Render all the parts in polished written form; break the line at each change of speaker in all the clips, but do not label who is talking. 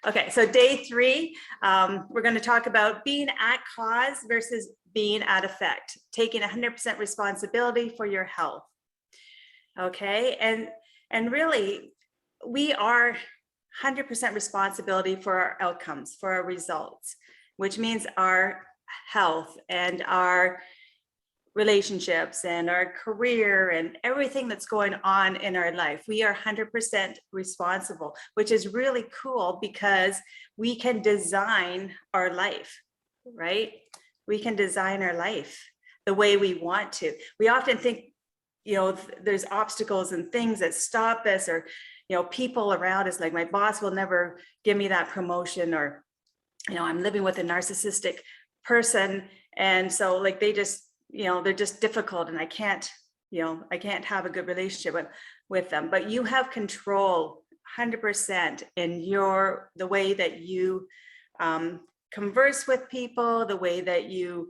Okay, so day 3, we're going to talk about being at cause versus being at effect, taking 100% responsibility for your health. Okay, and really, we are 100% responsibility for our outcomes, for our results, which means our health and our relationships and our career and everything that's going on in our life. We are 100% responsible, which is really cool because we can design our life, right? We can design our life the way we want to. We often think, there's obstacles and things that stop us, or, people around us, like my boss will never give me that promotion, or, I'm living with a narcissistic person. And so like, they just, they're just difficult, and I can't have a good relationship with them. But you have control 100% in the way that you converse with people, the way that you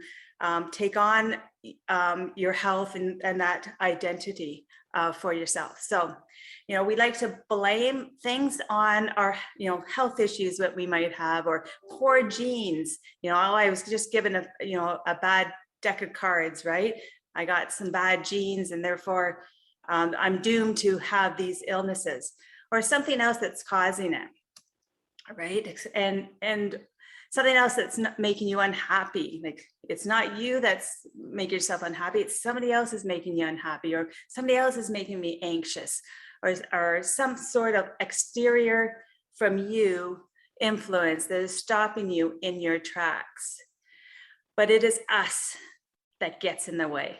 take on your health and that identity for yourself. So, we like to blame things on our, health issues that we might have, or poor genes. I was just given a bad deck of cards, right? I got some bad genes, and therefore I'm doomed to have these illnesses, or something else that's causing it, right? And something else that's not making you unhappy. Like, it's not you that's making yourself unhappy, it's somebody else is making you unhappy, or somebody else is making me anxious, or some sort of exterior from you influence that is stopping you in your tracks. But it is us that gets in the way.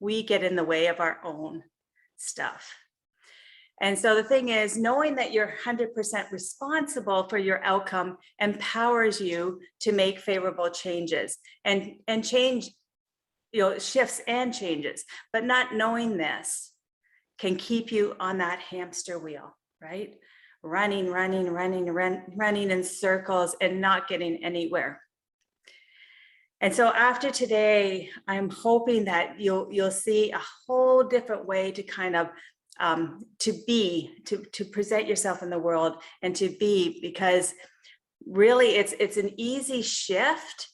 We get in the way of our own stuff. And so the thing is, knowing that you're 100% responsible for your outcome empowers you to make favorable changes and change, shifts and changes. But not knowing this can keep you on that hamster wheel, right? Running in circles and not getting anywhere. And so after today, I'm hoping that you'll see a whole different way to kind of to present yourself in the world and to be, because really it's an easy shift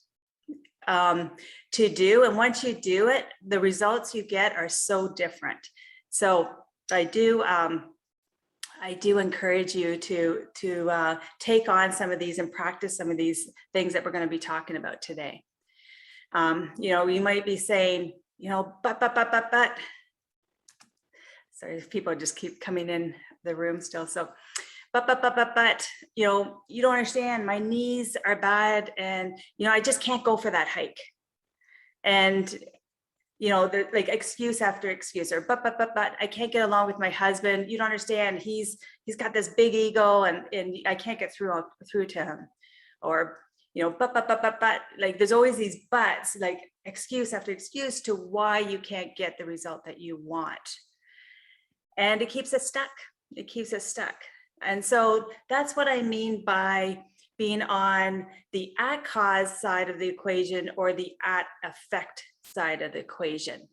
to do. And once you do it, the results you get are so different. So I do encourage you to take on some of these and practice some of these things that we're going to be talking about today. You might be saying, but. Sorry, if people just keep coming in the room still. So, but, you don't understand. My knees are bad, and I just can't go for that hike. And like excuse after excuse, or but I can't get along with my husband. You don't understand. He's got this big ego, and I can't get through to him. Or but like there's always these buts, like excuse after excuse to why you can't get the result that you want. And it keeps us stuck. And so that's what I mean by being on the at cause side of the equation, or the at effect side of the equation.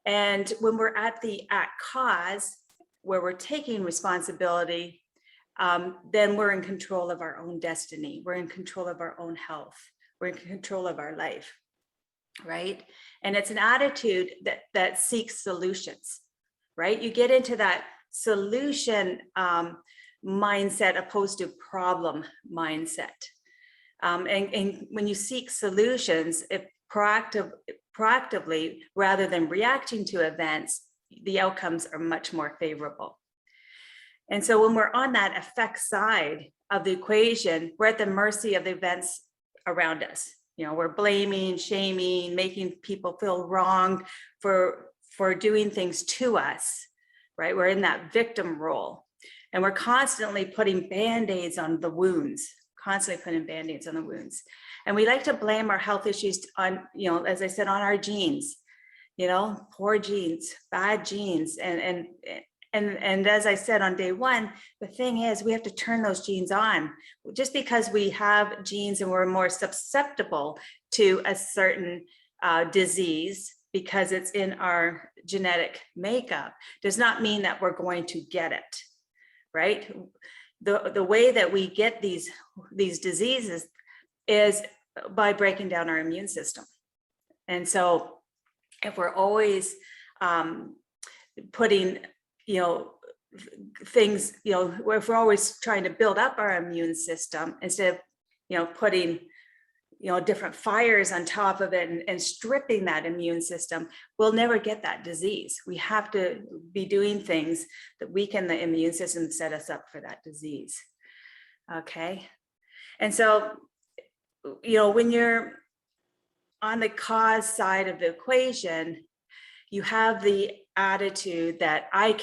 And when we're at the at cause, where we're taking responsibility, then we're in control of our own destiny. We're in control of our own health. We're in control of our life, right? And it's an attitude that seeks solutions. Right? You get into that solution mindset opposed to problem mindset. And when you seek solutions, if proactively rather than reacting to events, the outcomes are much more favorable. And so when we're on that effect side of the equation, we're at the mercy of the events around us. We're blaming, shaming, making people feel wrong for doing things to us, right? We're in that victim role, and we're constantly putting Band-Aids on the wounds, And we like to blame our health issues on, as I said, on our genes, poor genes, bad genes. And as I said on day 1, the thing is, we have to turn those genes on. Just because we have genes and we're more susceptible to a certain disease, because it's in our genetic makeup, does not mean that we're going to get it, right? the way that we get these diseases is by breaking down our immune system. And so if we're always putting, things, if we're always trying to build up our immune system instead of, putting, different fires on top of it and stripping that immune system, we'll never get that disease. We have to be doing things that weaken the immune system, set us up for that disease. Okay. And so, when you're on the cause side of the equation, you have the attitude that I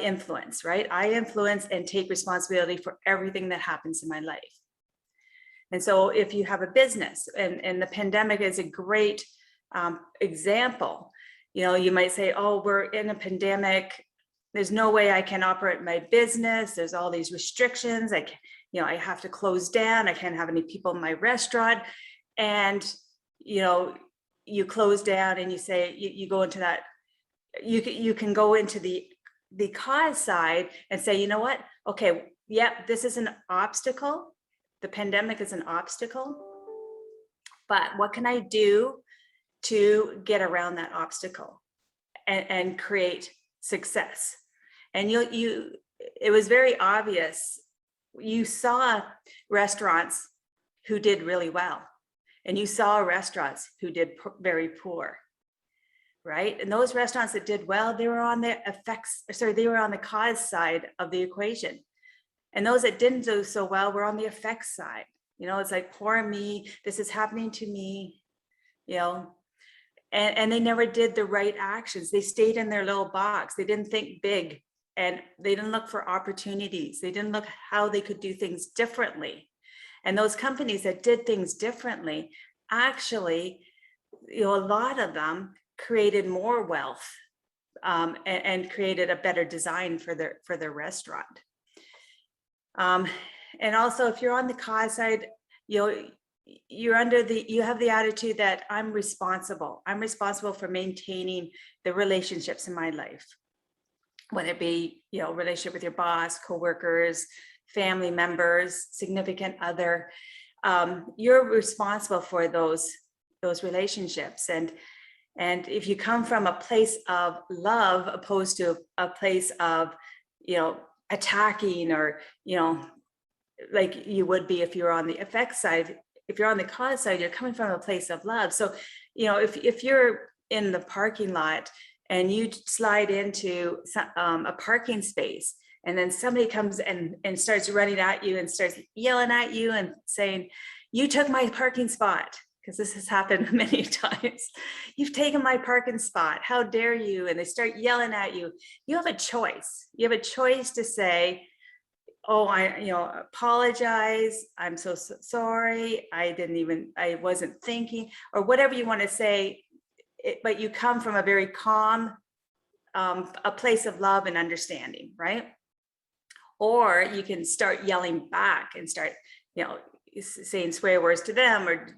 influence, right? I influence and take responsibility for everything that happens in my life. And so if you have a business, and the pandemic is a great example, you might say, oh, we're in a pandemic. There's no way I can operate my business. There's all these restrictions. I have to close down. I can't have any people in my restaurant. And, you close down and you say, you go into that, you can go into the cause side and say, you know what? Okay, yep, this is an obstacle. The pandemic is an obstacle, but what can I do to get around that obstacle and create success? And it was very obvious. You saw restaurants who did really well, and you saw restaurants who did very poor, right? And those restaurants that did well, they were on the cause side of the equation. And those that didn't do so well were on the effects side. It's like, poor me, this is happening to me, and they never did the right actions. They stayed in their little box. They didn't think big, and they didn't look for opportunities. They didn't look how they could do things differently. And those companies that did things differently, actually, a lot of them created more wealth and created a better design for their restaurant. And also, if you're on the cause side, you have the attitude that I'm responsible. I'm responsible for maintaining the relationships in my life, whether it be, relationship with your boss, coworkers, family members, significant other. You're responsible for those relationships. And if you come from a place of love, opposed to a place of, attacking, or, like you would be if you're on the effects side. If you're on the cause side, you're coming from a place of love. So, if you're in the parking lot and you slide into a parking space, and then somebody comes and starts running at you and starts yelling at you and saying, you took my parking spot, because this has happened many times. You've taken my parking spot. How dare you? And they start yelling at you. You have a choice. You have a choice to say, oh, I apologize. I'm so sorry. I wasn't thinking, or whatever you want to say. But you come from a very calm, a place of love and understanding, right? Or you can start yelling back and start, saying swear words to them, or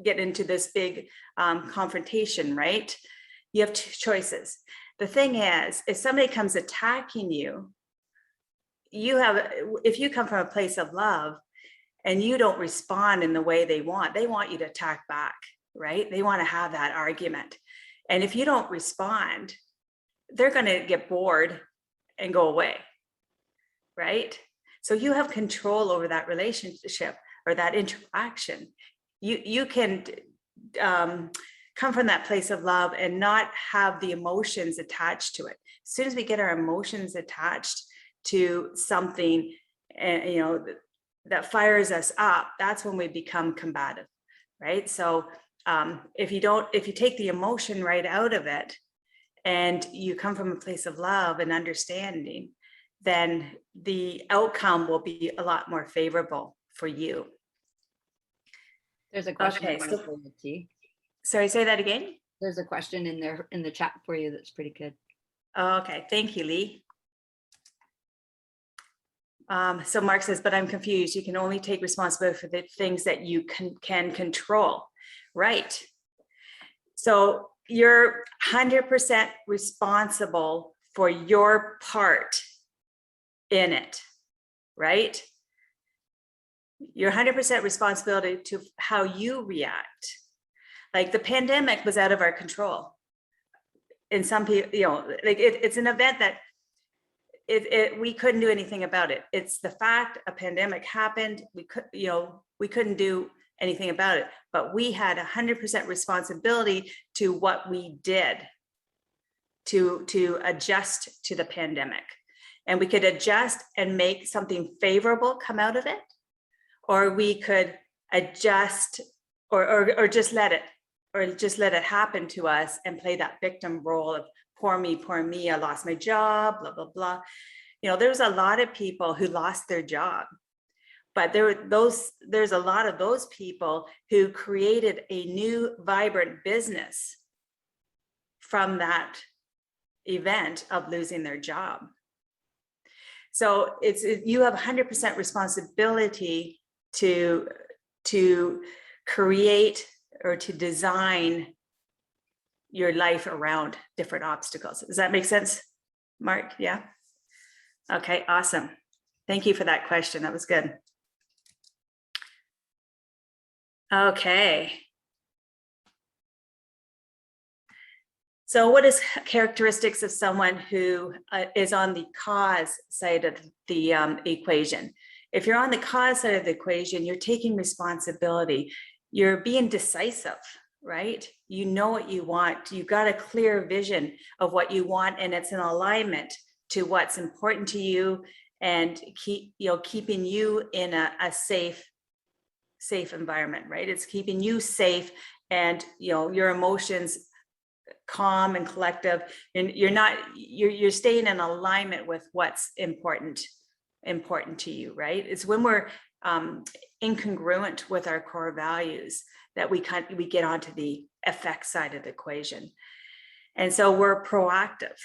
get into this big confrontation, right? You have two choices. The thing is, if somebody comes attacking you, if you come from a place of love and you don't respond in the way they want you to attack back, right? They want to have that argument. And if you don't respond, they're going to get bored and go away, right? So you have control over that relationship or that interaction. You can come from that place of love and not have the emotions attached to it. As soon as we get our emotions attached to something, and that fires us up, that's when we become combative, right? So if you take the emotion right out of it, and you come from a place of love and understanding, then the outcome will be a lot more favorable for you.
There's a question.
Okay, sorry, say that again.
There's a question in there in the chat for you that's pretty good.
Okay, thank you, Lee. So Mark says, but I'm confused. You can only take responsibility for the things that you can control, right? So you're 100% responsible for your part in it, right? You're 100% responsibility to how you react. Like the pandemic was out of our control. And some people, like it's an event that we couldn't do anything about it. It's the fact a pandemic happened. We couldn't do anything about it, but we had 100% responsibility to what we did to adjust to the pandemic. And we could adjust and make something favorable come out of it, or we could adjust or just let it happen to us and play that victim role of poor me, I lost my job, blah, blah, blah. There's a lot of people who lost their job, but there's a lot of those people who created a new vibrant business from that event of losing their job. So you have 100% responsibility to create or to design your life around different obstacles. Does that make sense, Mark? Yeah. Okay, awesome. Thank you for that question. That was good. Okay. So what is characteristics of someone who is on the cause side of the equation? If you're on the cause side of the equation, you're taking responsibility. You're being decisive, right? You know what you want. You've got a clear vision of what you want, and it's in alignment to what's important to you and keeping you in a safe environment, right? It's keeping you safe and your emotions calm and collective, and you're staying in alignment with what's important to you, right? It's when we're incongruent with our core values that we get onto the effect side of the equation. And so we're proactive,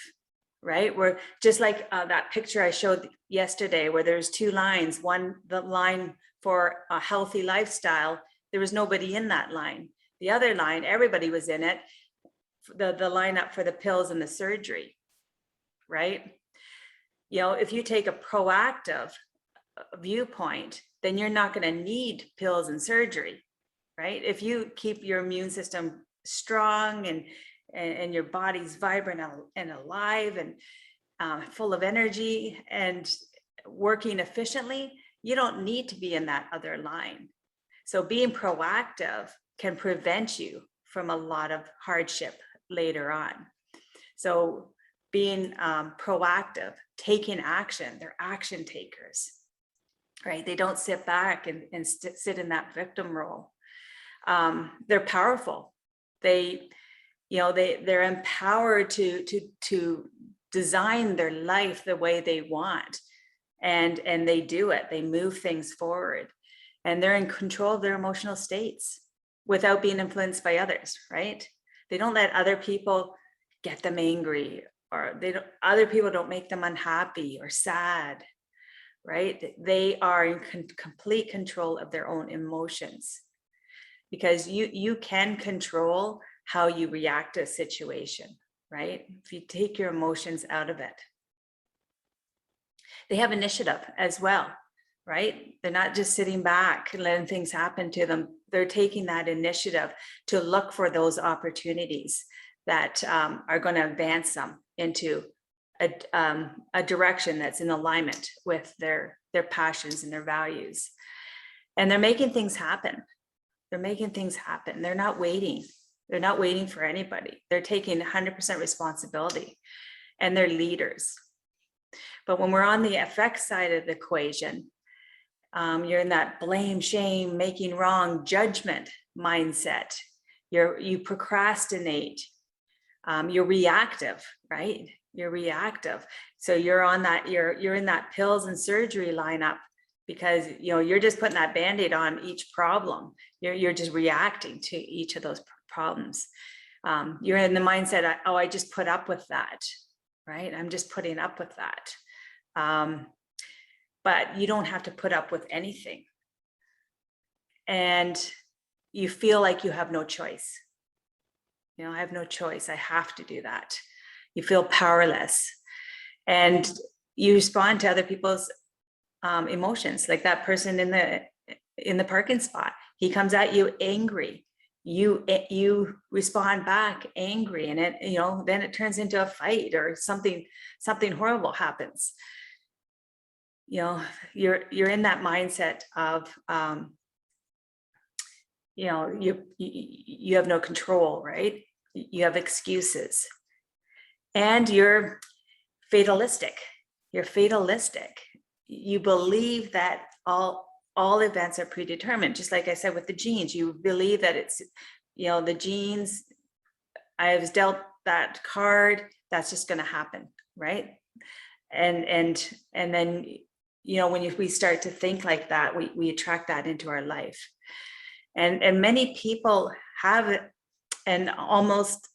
right? We're just like that picture I showed yesterday where there's two lines. One, the line for a healthy lifestyle, there was nobody in that line. The other line, everybody was in it. The lineup for the pills and the surgery, right? If you take a proactive viewpoint, then you're not going to need pills and surgery, right? If you keep your immune system strong and your body's vibrant and alive and full of energy and working efficiently, you don't need to be in that other line. So being proactive can prevent you from a lot of hardship later on. So being proactive, taking action, they're action takers, right? They don't sit back and sit in that victim role. They're powerful. They're empowered to design their life the way they want, and they do it. They move things forward, and they're in control of their emotional states without being influenced by others, right? They don't let other people get them angry, or other people don't make them unhappy or sad, right? They are in complete control of their own emotions, because you can control how you react to a situation, right? If you take your emotions out of it. They have initiative as well, right? They're not just sitting back and letting things happen to them. They're taking that initiative to look for those opportunities that are going to advance them into a direction that's in alignment with their passions and their values. And they're making things happen. They're making things happen. They're not waiting. They're not waiting for anybody. They're taking 100% responsibility, and they're leaders. But when we're on the effect side of the equation, you're in that blame, shame, making wrong, judgment mindset. You procrastinate. You're reactive, right? You're reactive. So you're on that. You're in that pills and surgery lineup, because you're just putting that Band-Aid on each problem. You're just reacting to each of those problems. You're in the mindset, oh, I just put up with that, right? I'm just putting up with that. But you don't have to put up with anything. And you feel like you have no choice. I have no choice. I have to do that. You feel powerless. And you respond to other people's emotions, like that person in the parking spot. He comes at you angry. You respond back angry, and then it turns into a fight, or something horrible happens. You're in that mindset of you have no control, right? You have excuses, and you're fatalistic. You believe that all events are predetermined. Just like I said with the genes, you believe that it's, the genes, I was dealt that card, that's just going to happen, right? And then, when we start to think like that, we attract that into our life. And many people have it, and almost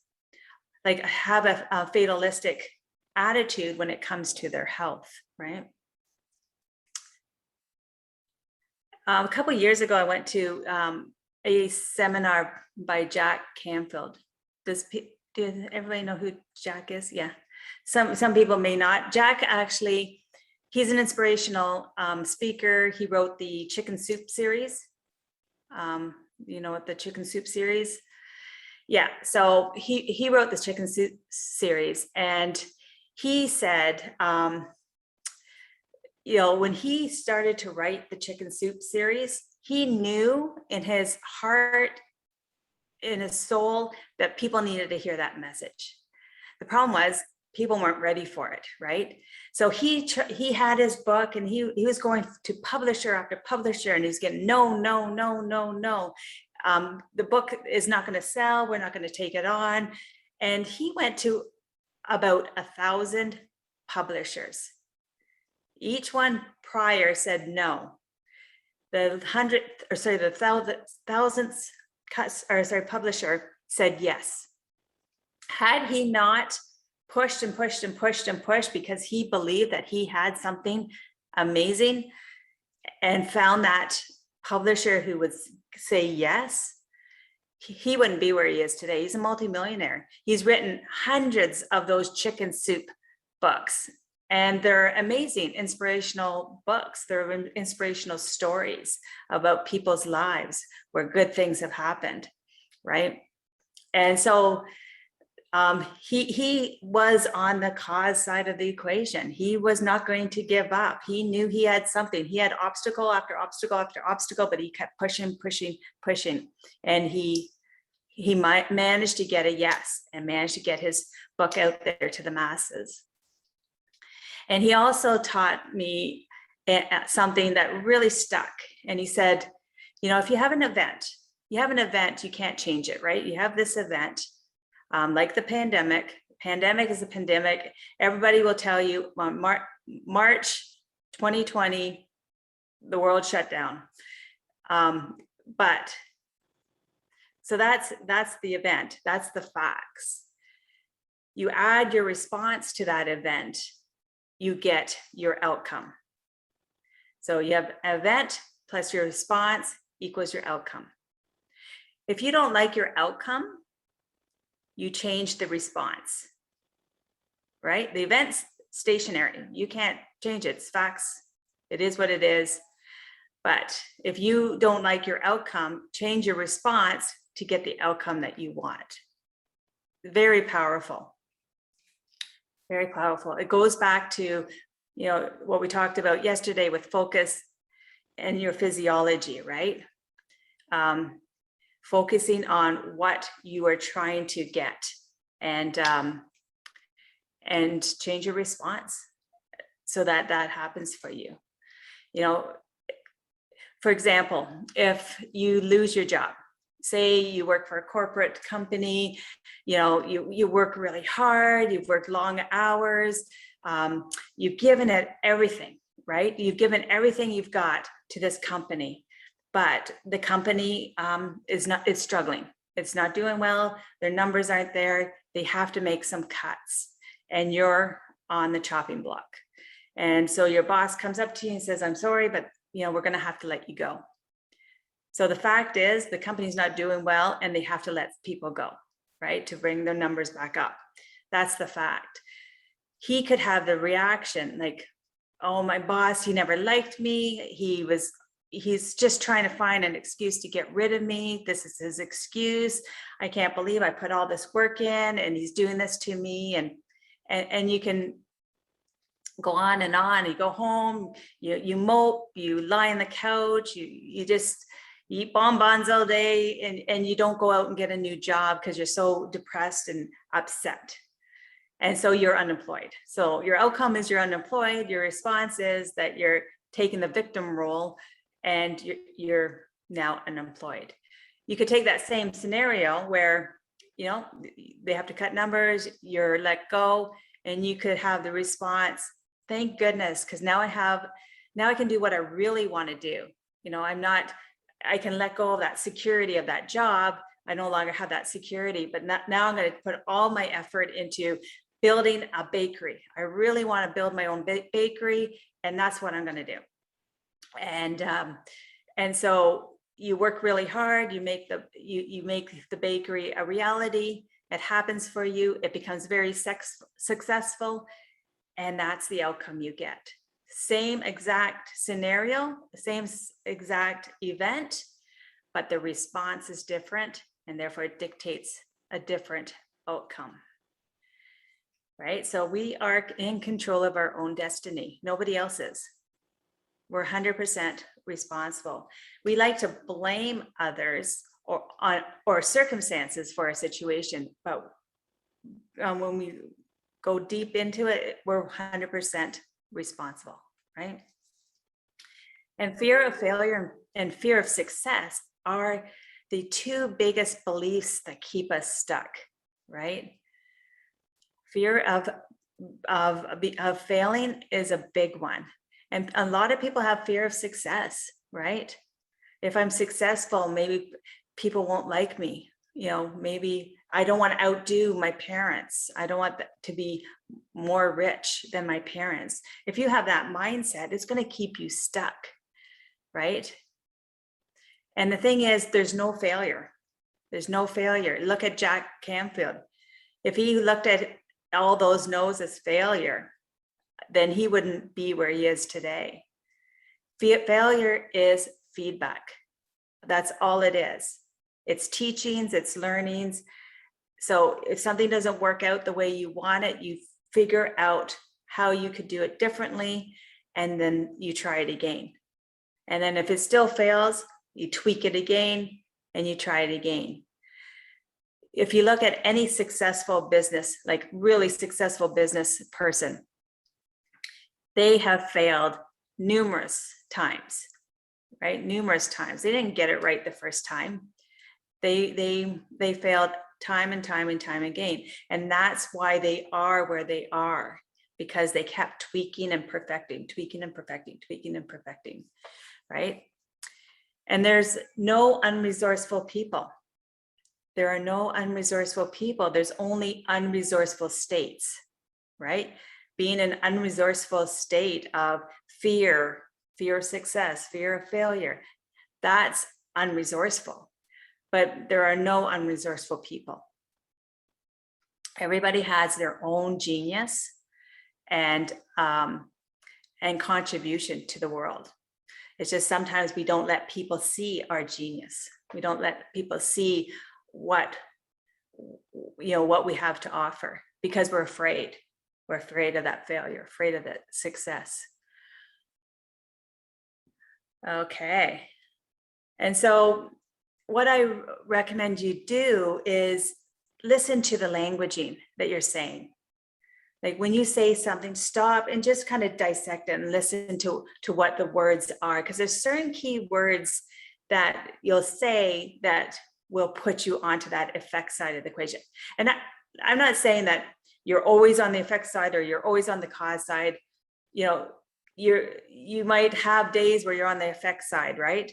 like have a fatalistic attitude when it comes to their health, right? A couple of years ago, I went to a seminar by Jack Canfield. Does everybody know who Jack is? Yeah, some people may not. Jack actually, he's an inspirational speaker. He wrote the Chicken Soup series. What the Chicken Soup series? Yeah, so he wrote this Chicken Soup series, and he said, when he started to write the Chicken Soup series, he knew in his heart, in his soul, that people needed to hear that message. The problem was people weren't ready for it, right? So he had his book, and he was going to publisher after publisher, and he was getting no. The book is not going to sell. We're not going to take it on. And he went to about 1,000 publishers. Each one prior said no. The 1,000th publisher said yes. Had he not pushed and pushed and pushed and pushed because he believed that he had something amazing, and found that publisher who would say yes, he wouldn't be where he is today. He's a multimillionaire. He's written hundreds of those Chicken Soup books, and they're amazing, inspirational books. They're inspirational stories about people's lives where good things have happened, right? And so he was on the cause side of the equation. He was not going to give up. He knew he had something. He had obstacle after obstacle after obstacle, but he kept pushing. And he managed to get a yes, and managed to get his book out there to the masses. And he also taught me something that really stuck. And he said, if you have an event, you can't change it, right? You have this event, like the pandemic. Pandemic is a pandemic. Everybody will tell you on March 2020, the world shut down. But so that's the event. That's the facts. You add your response to that event, you get your outcome. So you have an event plus your response equals your outcome. If you don't like your outcome, you change the response, right? The event's stationary. You can't change it. It's facts. It is what it is. But if you don't like your outcome, change your response to get the outcome that you want. Very powerful. Very powerful. It goes back to, what we talked about yesterday with focus and your physiology, right? Focusing on what you are trying to get, and change your response so that happens for you. For example, if you lose your job, say you work for a corporate company, you work really hard, you've worked long hours, you've given it everything, right? You've given everything you've got to this company, but the company is struggling. It's not doing well. Their numbers aren't there. They have to make some cuts, and you're on the chopping block. And so your boss comes up to you and says, "I'm sorry, but we're going to have to let you go." So the fact is, the company's not doing well, and they have to let people go, right, to bring their numbers back up. That's the fact. He could have the reaction like, oh, my boss, he never liked me. He's just trying to find an excuse to get rid of me. This is his excuse. I can't believe I put all this work in and he's doing this to me. And you can go on and on. You go home, you mope, you lie on the couch, you just eat bonbons all day, and you don't go out and get a new job because you're so depressed and upset. And so you're unemployed. So your outcome is you're unemployed. Your response is that you're taking the victim role and you're now unemployed. You could take that same scenario where, you know, they have to cut numbers, you're let go, and you could have the response, thank goodness, because now I can do what I really want to do. You know, I can let go of that security of that job. I no longer have that security, but now I'm going to put all my effort into building a bakery. I really want to build my own bakery, and that's what I'm going to do. And so you work really hard, you make the bakery a reality. It happens for you. It becomes very successful. And that's the outcome you get. Same exact scenario, same exact event, but the response is different, and therefore it dictates a different outcome. Right? So we are in control of our own destiny. Nobody else is. We're 100% responsible. We like to blame others or circumstances for a situation, but when we go deep into it, we're 100% responsible, right? And fear of failure and fear of success are the two biggest beliefs that keep us stuck, right? Fear of failing is a big one. And a lot of people have fear of success, right? If I'm successful, maybe people won't like me. You know, maybe I don't want to outdo my parents. I don't want to be more rich than my parents. If you have that mindset, it's going to keep you stuck, right? And the thing is, there's no failure. There's no failure. Look at Jack Canfield. If he looked at all those no's as failure, then he wouldn't be where he is today. Failure is feedback. That's all it is. It's teachings, it's learnings. So if something doesn't work out the way you want it, you figure out how you could do it differently, and then you try it again. And then if it still fails, you tweak it again and you try it again. If you look at any successful business, like really successful business person, they have failed numerous times, right? Numerous times. They didn't get it right the first time. They failed time and time and time again. And that's why they are where they are, because they kept tweaking and perfecting, tweaking and perfecting, tweaking and perfecting, right? And there's no unresourceful people. There are no unresourceful people. There's only unresourceful states, right? Being an unresourceful state of fear of success, fear of failure, that's unresourceful. But there are no unresourceful people. Everybody has their own genius and contribution to the world. It's just sometimes we don't let people see our genius. We don't let people see what we have to offer, because we're afraid. We're afraid of that failure, afraid of that success. Okay. And so what I recommend you do is listen to the languaging that you're saying. Like when you say something, stop and just kind of dissect it and listen to what the words are, because there's certain key words that you'll say that will put you onto that effect side of the equation. And I'm not saying that you're always on the effect side or you're always on the cause side. You know, you might have days where you're on the effect side, right?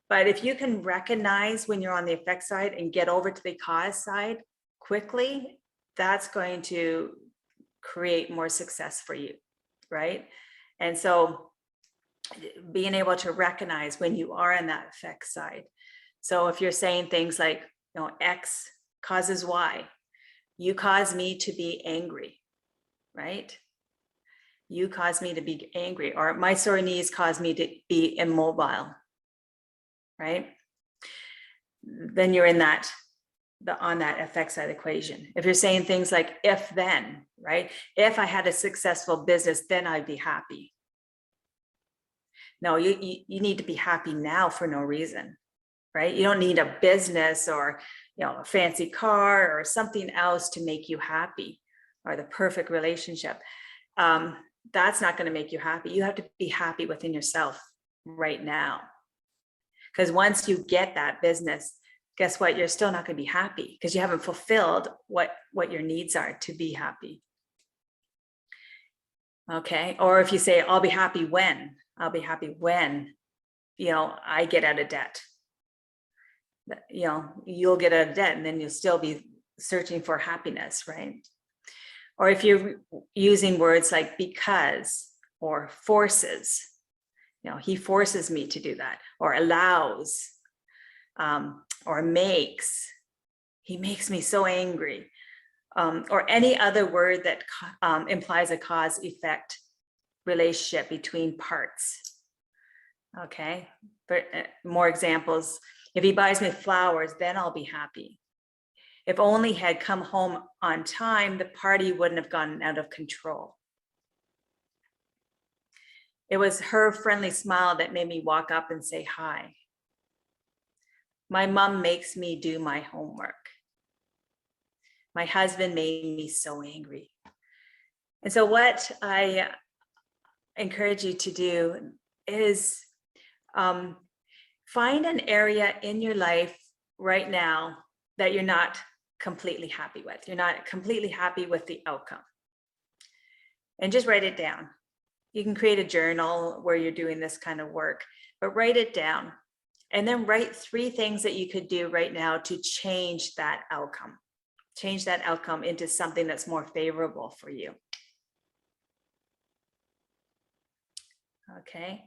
But if you can recognize when you're on the effect side and get over to the cause side quickly, that's going to create more success for you, right? And so being able to recognize when you are in that effect side. So if you're saying things like, X causes Y, you cause me to be angry, right? You caused me to be angry, or my sore knees caused me to be immobile, right? Then you're in that, on that effect side equation. If you're saying things like if then, right? If I had a successful business, then I'd be happy. No, you need to be happy now for no reason, right? You don't need a business or, a fancy car or something else to make you happy, or the perfect relationship. That's not going to make you happy. You have to be happy within yourself right now. Because once you get that business, guess what? You're still not going to be happy because you haven't fulfilled what your needs are to be happy. Okay. Or if you say, I'll be happy when I get out of debt. You'll get out of debt and then you'll still be searching for happiness, right? Or if you're using words like because or forces, he forces me to do that, or allows, or makes, he makes me so angry, or any other word that implies a cause-effect relationship between parts. Okay, but more examples. If he buys me flowers, then I'll be happy. If only he had come home on time, the party wouldn't have gotten out of control. It was her friendly smile that made me walk up and say hi. My mom makes me do my homework. My husband made me so angry. And so what I encourage you to do is find an area in your life right now that you're not completely happy with. You're not completely happy with the outcome. And just write it down. You can create a journal where you're doing this kind of work, but write it down. And then write 3 things that you could do right now to change that outcome. Change that outcome into something that's more favorable for you. Okay.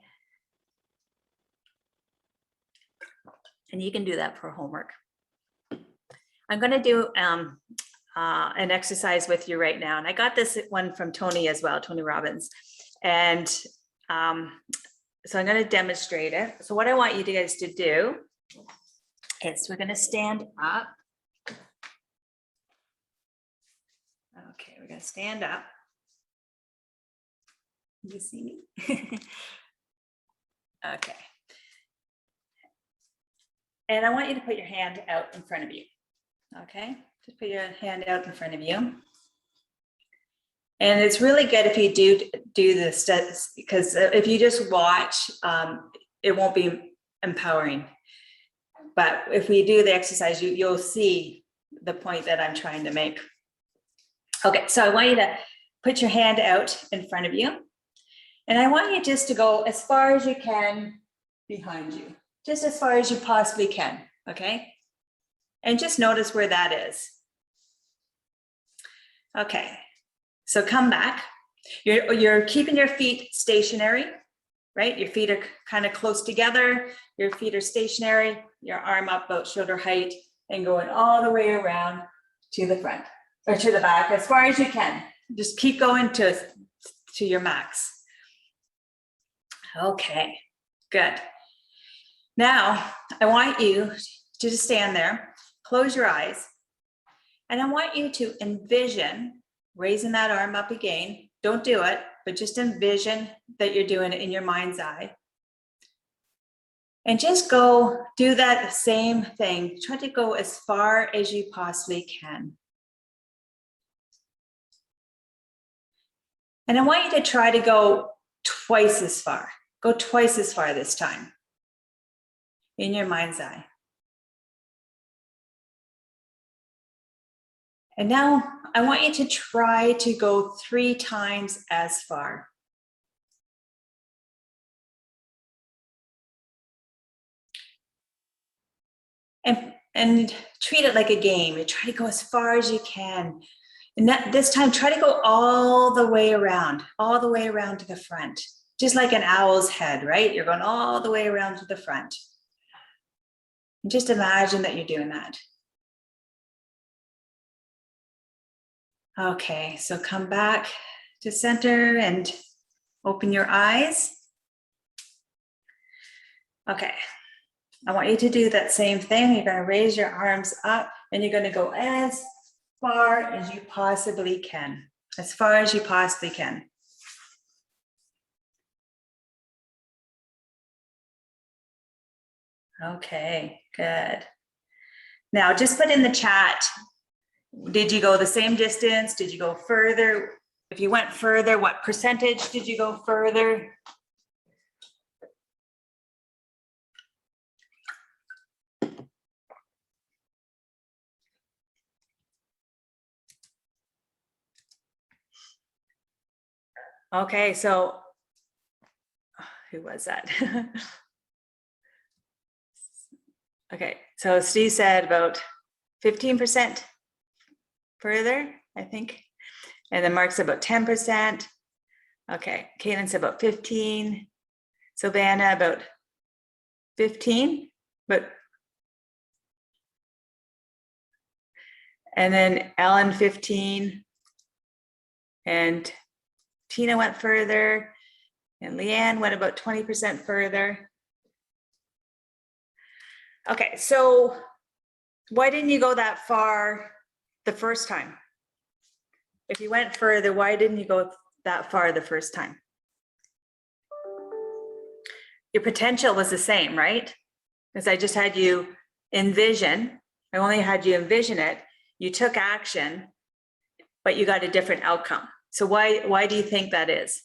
And you can do that for homework. I'm going to do an exercise with you right now. And I got this one from Tony as well, Tony Robbins. And so I'm going to demonstrate it. So what I want you guys to do is we're going to stand up. Okay, we're going to stand up. You see me? Okay. And I want you to put your hand out in front of you. Okay, just put your hand out in front of you. And it's really good if you do this, because if you just watch, it won't be empowering. But if we do the exercise, you'll see the point that I'm trying to make. Okay, so I want you to put your hand out in front of you. And I want you just to go as far as you can behind you, just as far as you possibly can, okay? And just notice where that is. Okay, so come back. You're keeping your feet stationary, right? Your feet are kind of close together. Your feet are stationary, your arm up about shoulder height and going all the way around to the front or to the back as far as you can. Just keep going to your max. Okay, good. Now, I want you to just stand there, close your eyes, and I want you to envision raising that arm up again. Don't do it, but just envision that you're doing it in your mind's eye. And just go do that same thing. Try to go as far as you possibly can. And I want you to try to go twice as far. Go twice as far this time in your mind's eye. And now I want you to try to go 3 times as far. And treat it like a game. You try to go as far as you can. And this time, try to go all the way around to the front. Just like an owl's head, right? You're going all the way around to the front. And just imagine that you're doing that. Okay, so come back to center and Open your eyes. Okay. I want you to do that same thing. You're going to raise your arms up and you're going to go as far as you possibly can. As far as you possibly can. Okay, good. Now just put in the chat, did you go the same distance? Did you go further? If you went further, what percentage did you go further? Okay, so who was that? Okay, so Steve said about 15% further, I think. And then Mark said about 10%. Okay, Caitlin said about 15. Savannah about 15, but and then Ellen 15. And Tina went further. And Leanne went about 20% further. Okay, so why didn't you go that far the first time? If you went further, why didn't you go that far the first time? Your potential was the same, right? Because I just had you envision, I only had you envision it, you took action, but you got a different outcome. So why do you think that is?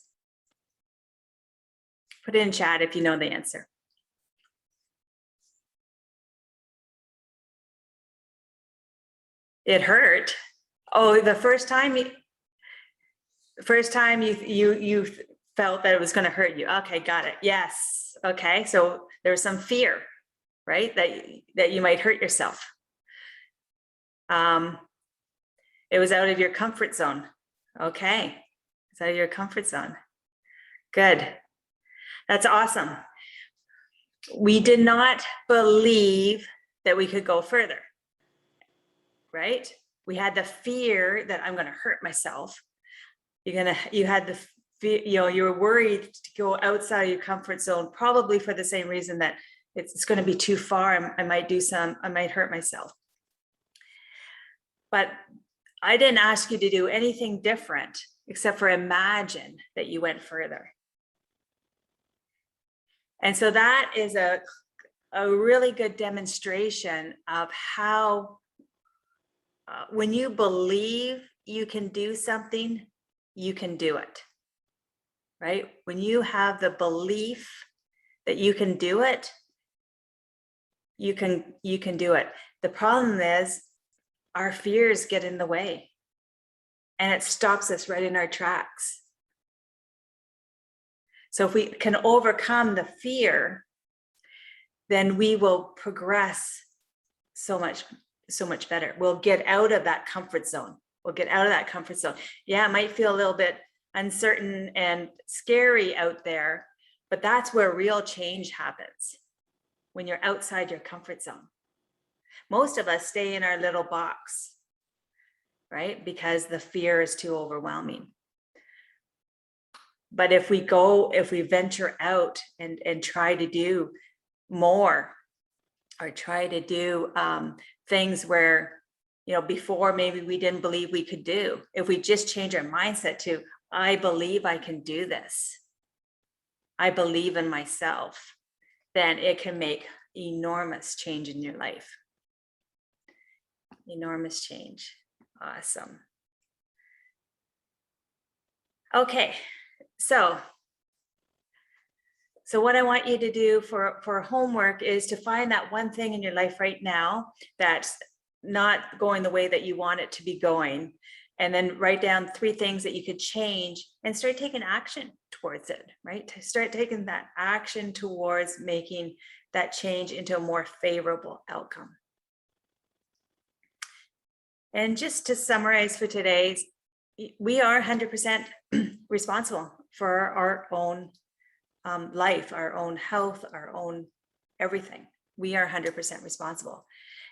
Put it in chat if you know the answer. It hurt. Oh, the first time you felt that it was going to hurt you. Okay, got it. Yes. Okay, so there was some fear, right? That you might hurt yourself. It was out of your comfort zone. Okay, it's out of your comfort zone. Good. That's awesome. We did not believe that we could go further, right? We had the fear that I'm going to hurt myself. You had the fear, you were worried to go outside your comfort zone, probably for the same reason that it's going to be too far. I might hurt myself. But I didn't ask you to do anything different except for imagine that you went further. And so that is a really good demonstration of how when you believe you can do something, you can do it, right? When you have the belief that you can do it, you can do it. The problem is our fears get in the way and it stops us right in our tracks. So if we can overcome the fear, then we will progress so much better. We'll get out of that comfort zone. Yeah, it might feel a little bit uncertain and scary out there, but that's where real change happens, when you're outside your comfort zone. Most of us stay in our little box, right? Because the fear is too overwhelming. But if we venture out and try to do more, or try to do things where, before maybe we didn't believe we could do, if we just change our mindset to, I believe I can do this, I believe in myself, then it can make enormous change in your life. Enormous change. Awesome. Okay, so what I want you to do for homework is to find that one thing in your life right now that's not going the way that you want it to be going, and then write down 3 things that you could change and start taking action towards it, right? To start taking that action towards making that change into a more favorable outcome. And just to summarize for today's, we are 100% responsible for our own life, our own health, our own everything. We are 100% responsible.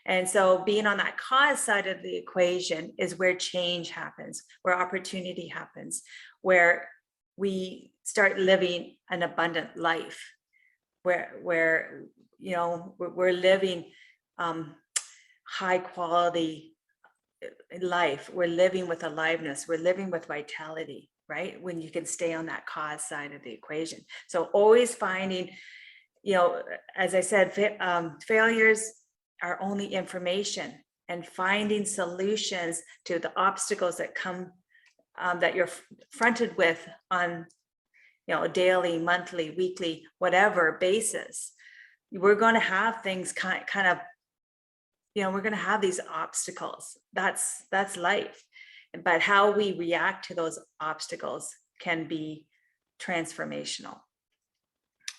And so being on that cause side of the equation is where change happens, where opportunity happens, where we start living an abundant life where you know, we're living high quality life. We're living with aliveness. We're living with vitality, right? When you can stay on that cause side of the equation. So always finding, you know, as I said, failures are only information, and finding solutions to the obstacles that come that you're fronted with on, you know, a daily, monthly, weekly, whatever basis. We're going to have things kind of, you know, we're going to have these obstacles. That's life. But how we react to those obstacles can be transformational.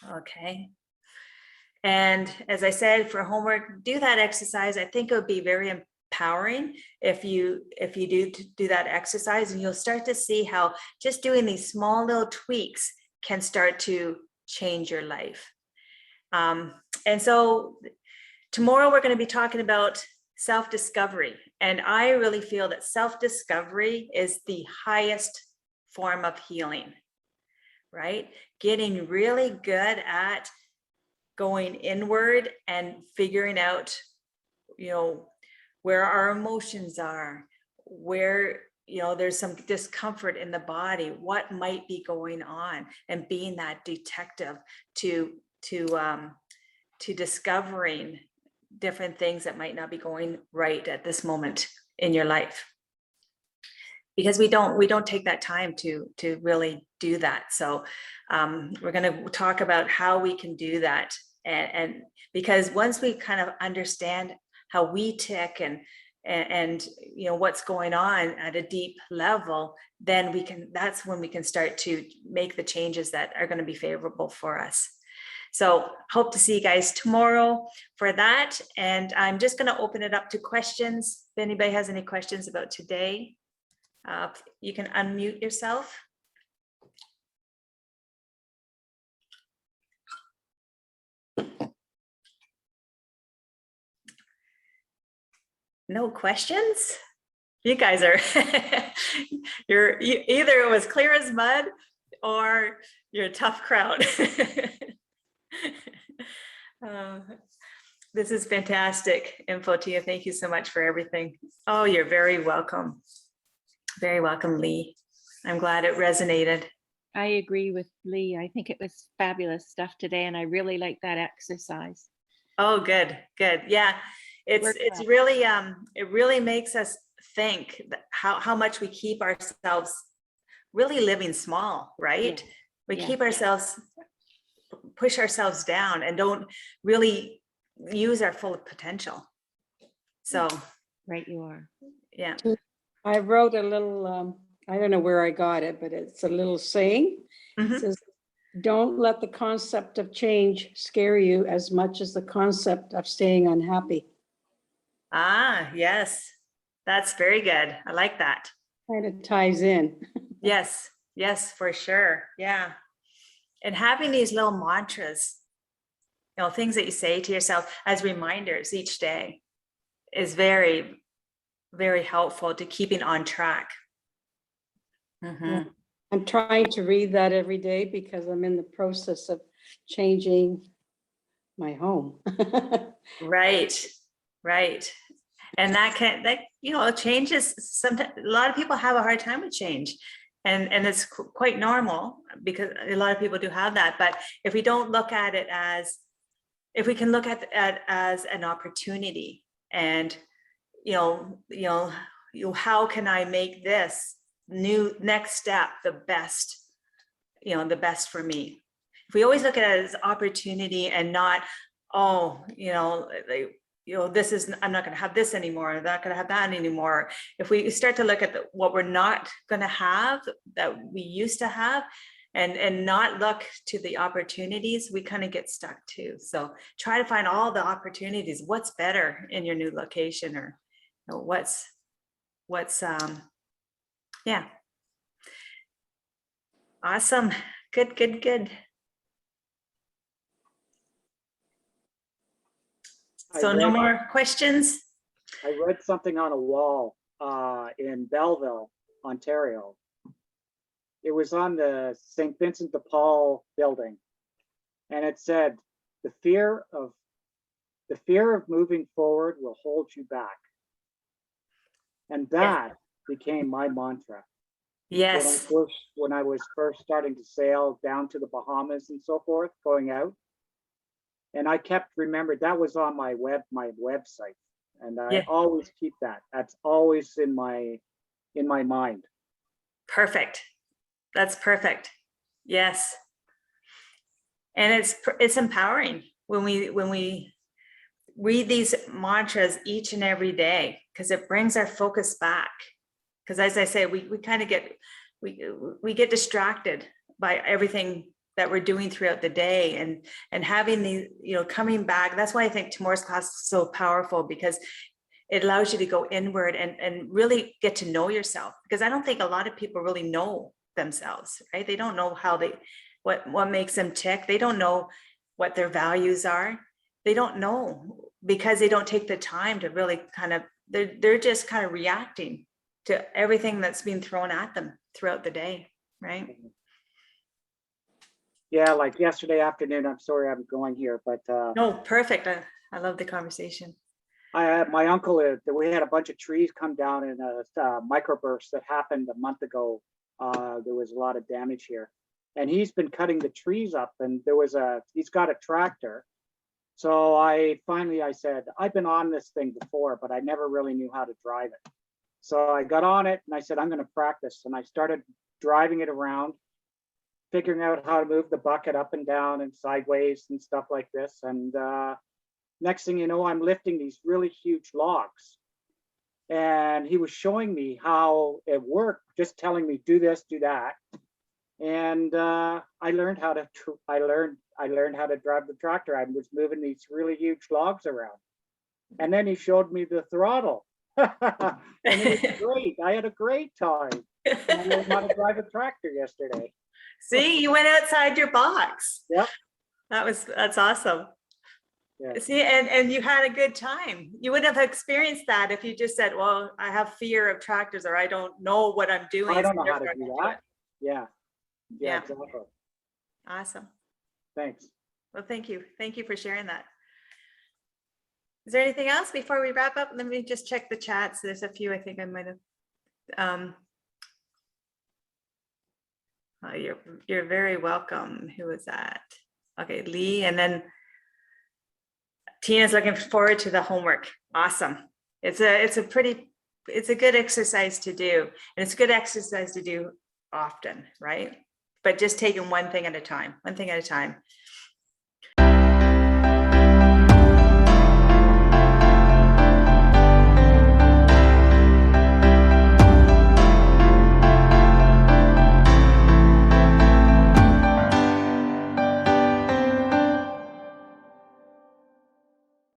Okay. And as I said, for homework, do that exercise. I think it would be very empowering if you do that exercise, and you'll start to see how just doing these small little tweaks can start to change your life. And so tomorrow we're going to be talking about self-discovery. And I really feel that self-discovery is the highest form of healing, right? Getting really good at going inward and figuring out, you know, where our emotions are, where, you know, there's some discomfort in the body, what might be going on, and being that detective to discovering different things that might not be going right at this moment in your life, because we don't take that time to really do that. So we're going to talk about how we can do that, and because once we kind of understand how we tick and you know what's going on at a deep level, then that's when we can start to make the changes that are going to be favorable for us. So hope to see you guys tomorrow for that. And I'm just going to open it up to questions. If anybody has any questions about today, you can unmute yourself. No questions? You guys are, either it was clear as mud or you're a tough crowd. This is fantastic info, Tia. Thank you so much for everything. Oh, you're very welcome. Very welcome, Lee. I'm glad it resonated.
I agree with Lee. I think it was fabulous stuff today, and I really like that exercise.
Oh, good. Yeah, it's really it really makes us think how much we keep ourselves really living small, right?
Yeah.
We keep ourselves, push ourselves down, and don't really use our full potential. So
Right, you are.
Yeah.
I wrote a little, I don't know where I got it, but it's a little saying. It says, don't let the concept of change scare you as much as the concept of staying unhappy.
Ah, yes. That's very good. I like that.
Kind of ties in.
Yes, for sure. Yeah. And having these little mantras, you know, things that you say to yourself as reminders each day is very, very helpful to keeping on track.
Yeah. I'm trying to read that every day because I'm in the process of changing my home.
Right. And that you know, changes. Sometimes a lot of people have a hard time with change, and it's quite normal because a lot of people do have that. But if we don't look at it as, if we can look at it as an opportunity, and you know, how can I make this new next step the best, you know, the best for me? If we always look at it as opportunity and not, oh, you know, this is, I'm not going to have this anymore, I'm not going to have that anymore. If we start to look at what we're not going to have that we used to have, and not look to the opportunities, we kind of get stuck too. So try to find all the opportunities. What's better in your new location, or you know, what's yeah. Awesome. Good. So no more questions?
I read something on a wall in Belleville, Ontario. it was on the St. Vincent de Paul building. And it said, the fear of moving forward will hold you back. And that became my mantra.
Yes.
When I was first starting to sail down to the Bahamas and so forth, going out. And I kept remembered that was on my website. And I
Yeah.
always keep that. That's always in my mind.
Perfect. That's perfect. Yes. And it's empowering when we read these mantras each and every day, because it brings our focus back. Because as I say, we kind of we get distracted by everything that we're doing throughout the day, and having the, coming back. That's why I think tomorrow's class is so powerful, because it allows you to go inward and really get to know yourself. Because I don't think a lot of people really know themselves, right? They don't know what makes them tick. They don't know what their values are. They don't know, because they don't take the time to really they're just kind of reacting to everything that's being thrown at them throughout the day, right?
Yeah, like yesterday afternoon, I'm sorry I'm going here, but
No, perfect. I love the conversation.
my uncle, we had a bunch of trees come down in a microburst that happened a month ago. There was a lot of damage here, and he's been cutting the trees up, and he's got a tractor. So I said, I've been on this thing before, but I never really knew how to drive it. So I got on it and I said, I'm going to practice. And I started driving it around, figuring out how to move the bucket up and down and sideways and stuff like this. And next thing you know, I'm lifting these really huge logs. And he was showing me how it worked, just telling me, do this, do that. And I learned how to drive the tractor. I was moving these really huge logs around. And then he showed me the throttle. And it was great. I had a great time. I learned how to drive a tractor yesterday.
See, you went outside your box.
Yep.
That's awesome.
Yeah.
See, and you had a good time. You wouldn't have experienced that if you just said, well, I have fear of tractors, or I don't know what I'm doing.
I don't know
so
how to
therefore
do
I
that. Yeah. Yeah,
Yeah.
exactly.
Awesome.
Thanks.
Well, thank you. Thank you for sharing that. Is there anything else before we wrap up? Let me just check the chats. There's a few I think I might have. You're very welcome. Who was that? Okay, Lee, and then Tina's looking forward to the homework. Awesome. It's a good exercise to do, and it's a good exercise to do often, right? But just taking one thing at a time.